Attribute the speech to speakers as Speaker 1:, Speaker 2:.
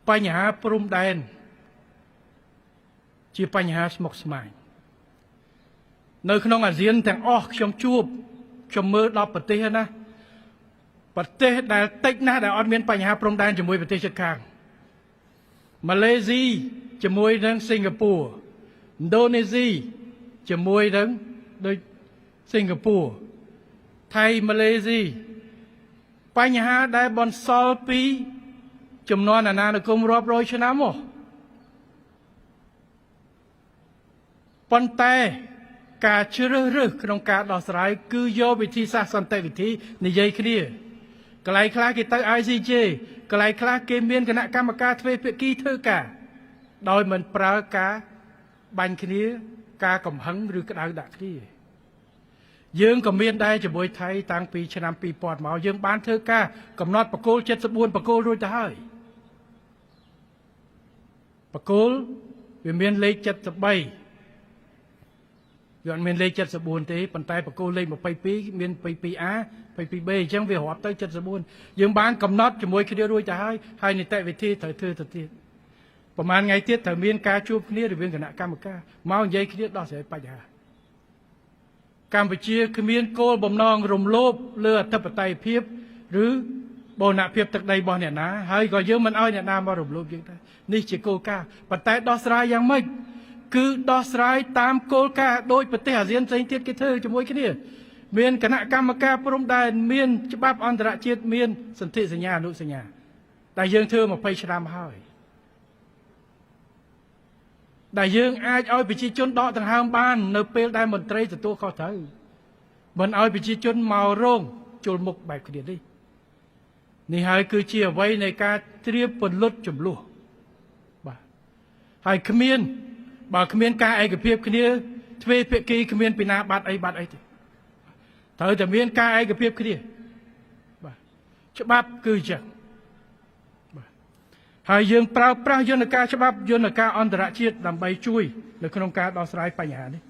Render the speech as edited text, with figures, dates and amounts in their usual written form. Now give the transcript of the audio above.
Speaker 1: បញ្ហាព្រំដែនជាបញ្ហាស្មុគស្មាញនៅក្នុងអាស៊ានទាំងអស់ខ្ញុំមើល10ប្រទេសណាប្រទេសដែលតិចណាស់ដែលអត់មានបញ្ហាព្រំដែនជាមួយប្រទេសជិតខាងម៉ាឡេស៊ីជាមួយនឹងសិង្ហបុរីឥណ្ឌូនេស៊ីជាមួយនឹងដូចសិង្ហបុរីថៃម៉ាឡេស៊ីបញ្ហាដែលបន្សល់ពីចំនួនអាណានិគមរាប់រយឆ្នាំមកប៉ុន្តែការជ្រើសរើសក្នុងការដោះស្រាយគឺយកវិធីសាស្ត្រសន្តិវិធីនិយាយគ្នាកន្លែងខ្លះគេទៅ ICJ កន្លែងខ្លះគេមានគណៈកម្មការទ្វេភាគីធ្វើការដោយមិនប្រើការបាញ់គ្នាការកំហឹងឬក្តៅដាក់គ្នាយើងក៏មានដែរជាមួយថៃតាំងពីឆ្នាំ2000មកយើងបានធ្វើការកំណត់បកគោល74បកគោលរួចទៅហើយបកគោលវាមានលេខ73វាអត់មានលេខ74ទេប៉ុន្តែបកគោលលេខ22មាន 22A 22B អញ្ចឹងវារាប់ទៅ74យើងបានកំណត់ជាមួយគ្នារួចទៅហើយនីតិវិធីត្រូវធ្វើទៅទៀតប្រហែលថ្ងៃទៀតត្រូវមានការជួបគ្នារវាងគណៈកម្មការមកនិយាយគ្នាដោះស្រាយបញ្ហាកម្ពុជាគ្មានគោលបំណងរំលោភលើអធិបតេយ្យភាពឬបូរណភាពទឹកដីរបស់អ្នកណាហើយក៏យើងមិនអោយអ្នកណាមករំលោភយើងដែរនេះជាគោលការណ៍ប៉ុន្តែដោះស្រាយយ៉ាងម៉េចគឺដោះស្រាយតាមគោលការណ៍ដោយប្រទេសអាស៊ានផ្សេងទៀតគេធ្វើជាមួយគ្នាមានគណៈកម្មការព្រំដែនមានច្បាប់អន្តរជាតិមានសន្ធិសញ្ញាអនុសញ្ញាដែលយើងធ្វើ20ឆ្នាំហើយដែលយើងអាចឲ្យប្រជាជនដកដង្ហើមបាននៅពេលដែលមន្ត្រីទទួលខុសត្រូវមិនឲ្យប្រជាជនមករងជុលមុខបែបគ្នានេះហើយគឺជាអ្វីនៃការត្រៀមពន្លត់ចំនួនបាទហើយបើគ្មានការឯកភាពគ្នាទ្វេភាគីគ្មានពីណាបាត់អីទេត្រូវតែមានការឯកភាពគ្នាបាទច្បាប់គឺអញ្ចឹងហើយយើងប្រើប្រាស់យន្តការច្បាប់យន្តការអន្តរជាតិដើម្បីជួយនៅក្នុងការដោះស្រាយបញ្ហានេះ